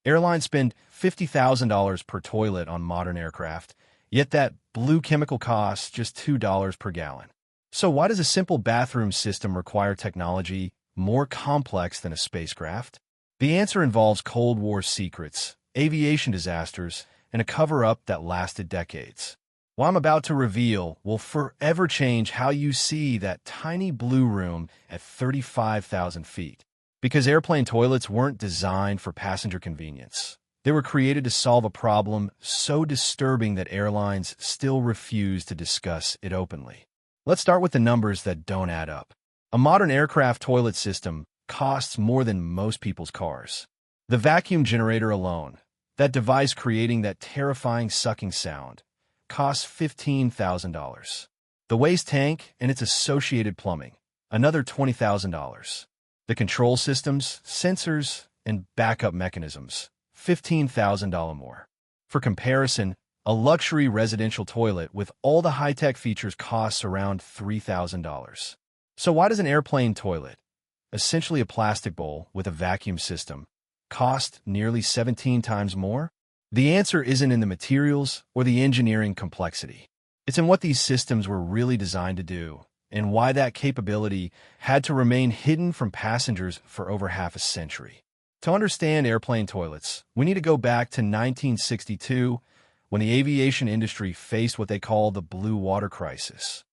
Airlines spend $50,000 per toilet on modern aircraft, yet that blue chemical costs just $2 per gallon. So why does a simple bathroom system require technology more complex than a spacecraft? The answer involves Cold War secrets, aviation disasters, and a cover-up that lasted decades. What I'm about to reveal will forever change how you see that tiny blue room at 35,000 feet. Because airplane toilets weren't designed for passenger convenience. They were created to solve a problem so disturbing that airlines still refuse to discuss it openly. Let's start with the numbers that don't add up. A modern aircraft toilet system costs more than most people's cars. The vacuum generator alone, that device creating that terrifying sucking sound, costs $15,000. The waste tank and its associated plumbing, another $20,000. The control systems, sensors, and backup mechanisms, $15,000 more. For comparison, a luxury residential toilet with all the high-tech features costs around $3,000. So why does an airplane toilet, essentially a plastic bowl with a vacuum system, cost nearly 17 times more? The answer isn't in the materials or the engineering complexity. It's in what these systems were really designed to do, and why that capability had to remain hidden from passengers for over half a century. To understand airplane toilets, we need to go back to 1962, when the aviation industry faced what they call the blue water crisis.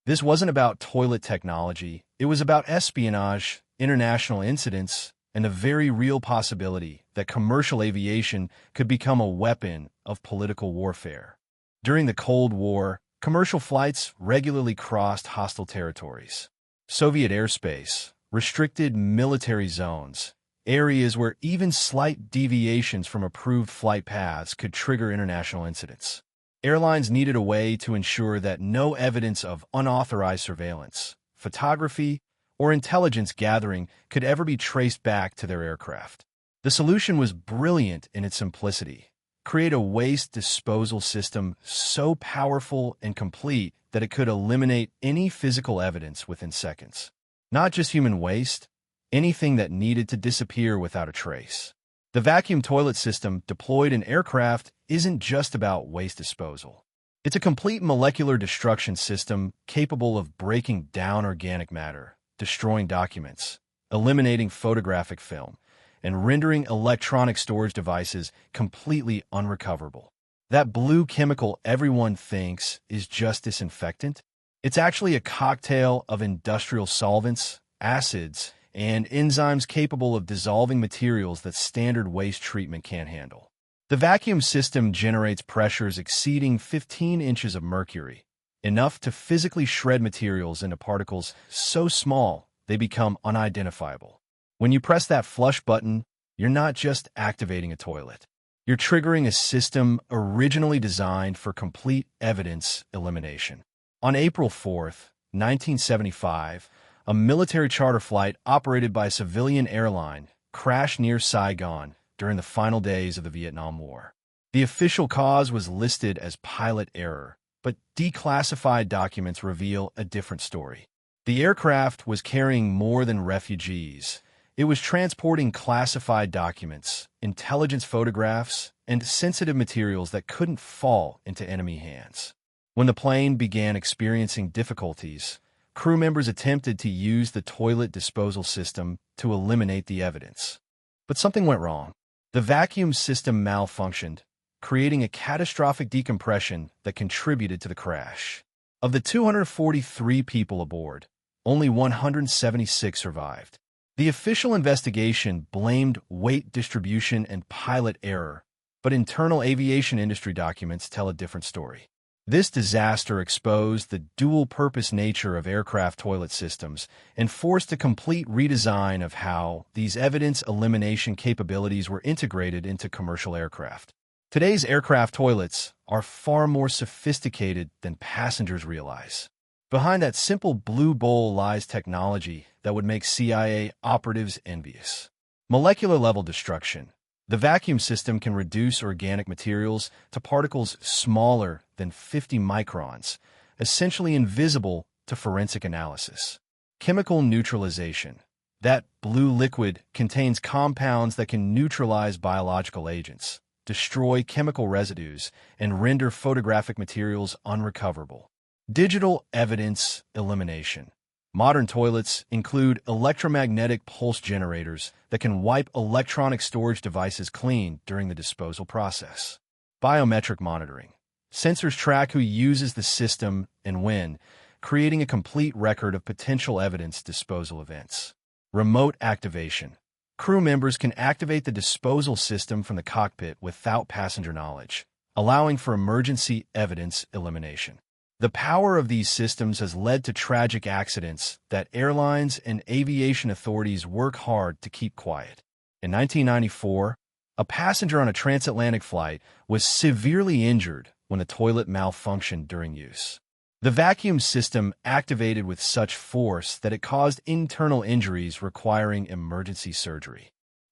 This wasn't about toilet technology, it was about espionage, international incidents, and the very real possibility that commercial aviation could become a weapon of political warfare. During the Cold War, commercial flights regularly crossed hostile territories. Soviet airspace, restricted military zones, areas where even slight deviations from approved flight paths could trigger international incidents. Airlines needed a way to ensure that no evidence of unauthorized surveillance, photography, or intelligence gathering could ever be traced back to their aircraft. The solution was brilliant in its simplicity. Create a waste disposal system so powerful and complete that it could eliminate any physical evidence within seconds. Not just human waste, anything that needed to disappear without a trace. The vacuum toilet system deployed in aircraft isn't just about waste disposal. It's a complete molecular destruction system capable of breaking down organic matter, destroying documents, eliminating photographic film, and rendering electronic storage devices completely unrecoverable. That blue chemical everyone thinks is just disinfectant, it's actually a cocktail of industrial solvents, acids, and enzymes capable of dissolving materials that standard waste treatment can't handle. The vacuum system generates pressures exceeding 15 inches of mercury, enough to physically shred materials into particles so small they become unidentifiable. When you press that flush button, you're not just activating a toilet. You're triggering a system originally designed for complete evidence elimination. On April 4th, 1975, a military charter flight operated by a civilian airline crashed near Saigon during the final days of the Vietnam War. The official cause was listed as pilot error, but declassified documents reveal a different story. The aircraft was carrying more than refugees. It was transporting classified documents, intelligence photographs, and sensitive materials that couldn't fall into enemy hands. When the plane began experiencing difficulties, crew members attempted to use the toilet disposal system to eliminate the evidence. But something went wrong. The vacuum system malfunctioned, creating a catastrophic decompression that contributed to the crash. Of the 243 people aboard, only 176 survived. The official investigation blamed weight distribution and pilot error, but internal aviation industry documents tell a different story. This disaster exposed the dual-purpose nature of aircraft toilet systems and forced a complete redesign of how these evidence elimination capabilities were integrated into commercial aircraft. Today's aircraft toilets are far more sophisticated than passengers realize. Behind that simple blue bowl lies technology that would make CIA operatives envious. Molecular-level destruction. The vacuum system can reduce organic materials to particles smaller than 50 microns, essentially invisible to forensic analysis. Chemical neutralization. That blue liquid contains compounds that can neutralize biological agents, destroy chemical residues, and render photographic materials unrecoverable. Digital evidence elimination. Modern toilets include electromagnetic pulse generators that can wipe electronic storage devices clean during the disposal process. Biometric monitoring. Sensors track who uses the system and when, creating a complete record of potential evidence disposal events. Remote activation. Crew members can activate the disposal system from the cockpit without passenger knowledge, allowing for emergency evidence elimination. The power of these systems has led to tragic accidents that airlines and aviation authorities work hard to keep quiet. In 1994, a passenger on a transatlantic flight was severely injured when the toilet malfunctioned during use. The vacuum system activated with such force that it caused internal injuries requiring emergency surgery.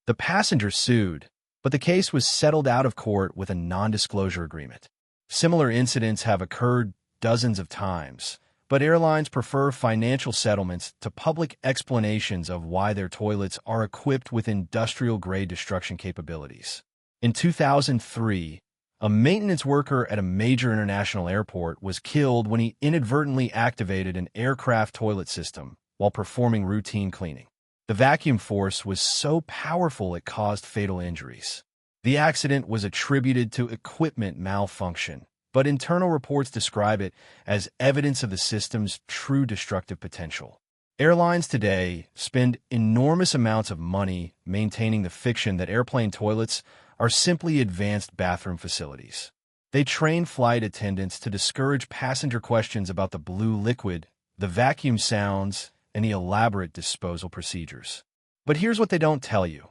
The passenger sued, but the case was settled out of court with a non-disclosure agreement. Similar incidents have occurred dozens of times, but airlines prefer financial settlements to public explanations of why their toilets are equipped with industrial-grade destruction capabilities. In 2003, a maintenance worker at a major international airport was killed when he inadvertently activated an aircraft toilet system while performing routine cleaning. The vacuum force was so powerful it caused fatal injuries. The accident was attributed to equipment malfunction, but internal reports describe it as evidence of the system's true destructive potential. Airlines today spend enormous amounts of money maintaining the fiction that airplane toilets are simply advanced bathroom facilities. They train flight attendants to discourage passenger questions about the blue liquid, the vacuum sounds, and the elaborate disposal procedures. But here's what they don't tell you.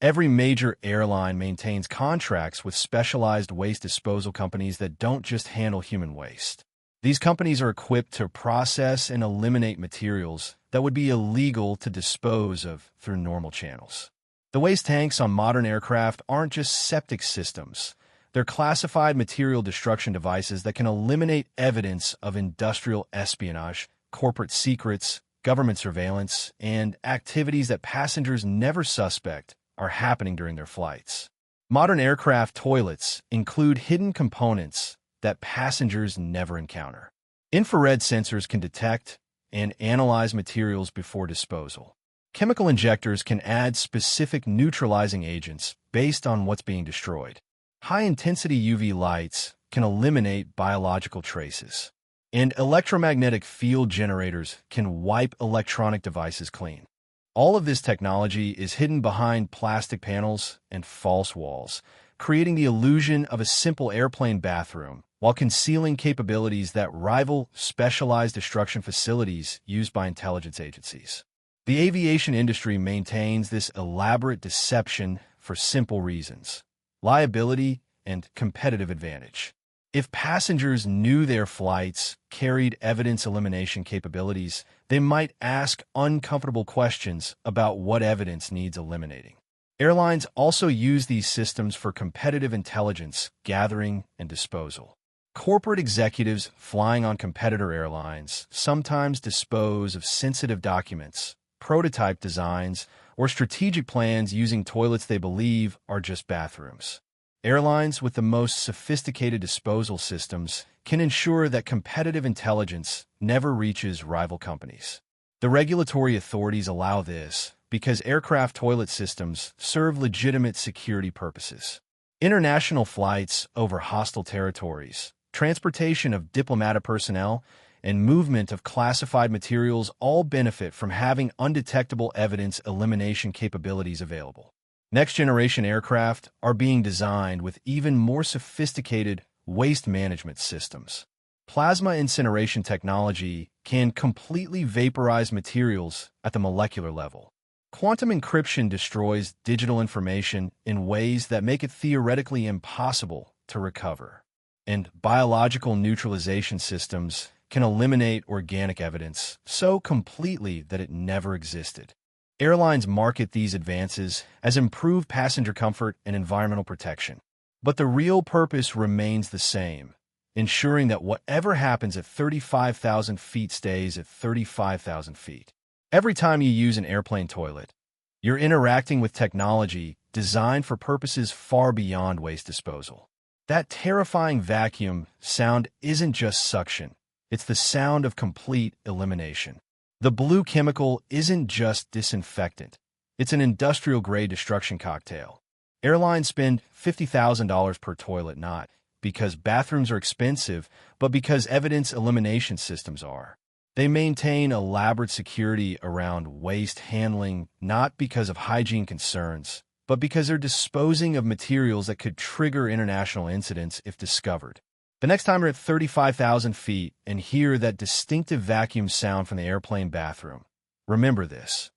Every major airline maintains contracts with specialized waste disposal companies that don't just handle human waste. These companies are equipped to process and eliminate materials that would be illegal to dispose of through normal channels. The waste tanks on modern aircraft aren't just septic systems. They're classified material destruction devices that can eliminate evidence of industrial espionage, corporate secrets, government surveillance, and activities that passengers never suspect are happening during their flights. Modern aircraft toilets include hidden components that passengers never encounter. Infrared sensors can detect and analyze materials before disposal. Chemical injectors can add specific neutralizing agents based on what's being destroyed. High-intensity UV lights can eliminate biological traces. And electromagnetic field generators can wipe electronic devices clean. All of this technology is hidden behind plastic panels and false walls, creating the illusion of a simple airplane bathroom while concealing capabilities that rival specialized destruction facilities used by intelligence agencies. The aviation industry maintains this elaborate deception for simple reasons: liability and competitive advantage. If passengers knew their flights carried evidence elimination capabilities, they might ask uncomfortable questions about what evidence needs eliminating. Airlines also use these systems for competitive intelligence gathering and disposal. Corporate executives flying on competitor airlines sometimes dispose of sensitive documents, prototype designs, or strategic plans using toilets they believe are just bathrooms. Airlines with the most sophisticated disposal systems can ensure that competitive intelligence never reaches rival companies. The regulatory authorities allow this because aircraft toilet systems serve legitimate security purposes. International flights over hostile territories, transportation of diplomatic personnel, and movement of classified materials all benefit from having undetectable evidence elimination capabilities available. Next-generation aircraft are being designed with even more sophisticated waste management systems. Plasma incineration technology can completely vaporize materials at the molecular level. Quantum encryption destroys digital information in ways that make it theoretically impossible to recover. And biological neutralization systems can eliminate organic evidence so completely that it never existed. Airlines market these advances as improved passenger comfort and environmental protection. But the real purpose remains the same: ensuring that whatever happens at 35,000 feet stays at 35,000 feet. Every time you use an airplane toilet, you're interacting with technology designed for purposes far beyond waste disposal. That terrifying vacuum sound isn't just suction. It's the sound of complete elimination. The blue chemical isn't just disinfectant. It's an industrial-grade destruction cocktail. Airlines spend $50,000 per toilet not because bathrooms are expensive, but because evidence elimination systems are. They maintain elaborate security around waste handling not because of hygiene concerns, but because they're disposing of materials that could trigger international incidents if discovered. The next time you're at 35,000 feet and hear that distinctive vacuum sound from the airplane bathroom, remember this.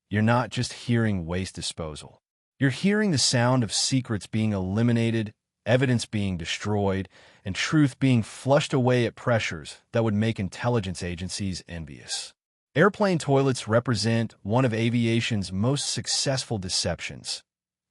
You're not just hearing waste disposal. You're hearing the sound of secrets being eliminated, evidence being destroyed, and truth being flushed away at pressures that would make intelligence agencies envious. Airplane toilets represent one of aviation's most successful deceptions,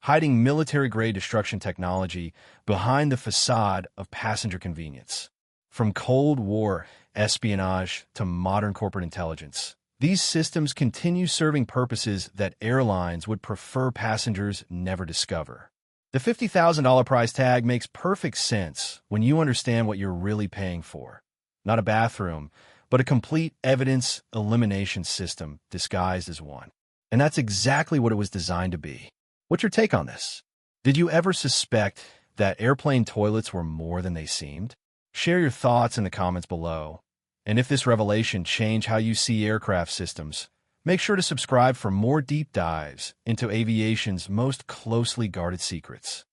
hiding military-grade destruction technology behind the facade of passenger convenience. From Cold War espionage to modern corporate intelligence, these systems continue serving purposes that airlines would prefer passengers never discover. The $50,000 price tag makes perfect sense when you understand what you're really paying for. Not a bathroom, but a complete evidence elimination system disguised as one. And that's exactly what it was designed to be. What's your take on this? Did you ever suspect that airplane toilets were more than they seemed? Share your thoughts in the comments below. And if this revelation changed how you see aircraft systems, make sure to subscribe for more deep dives into aviation's most closely guarded secrets.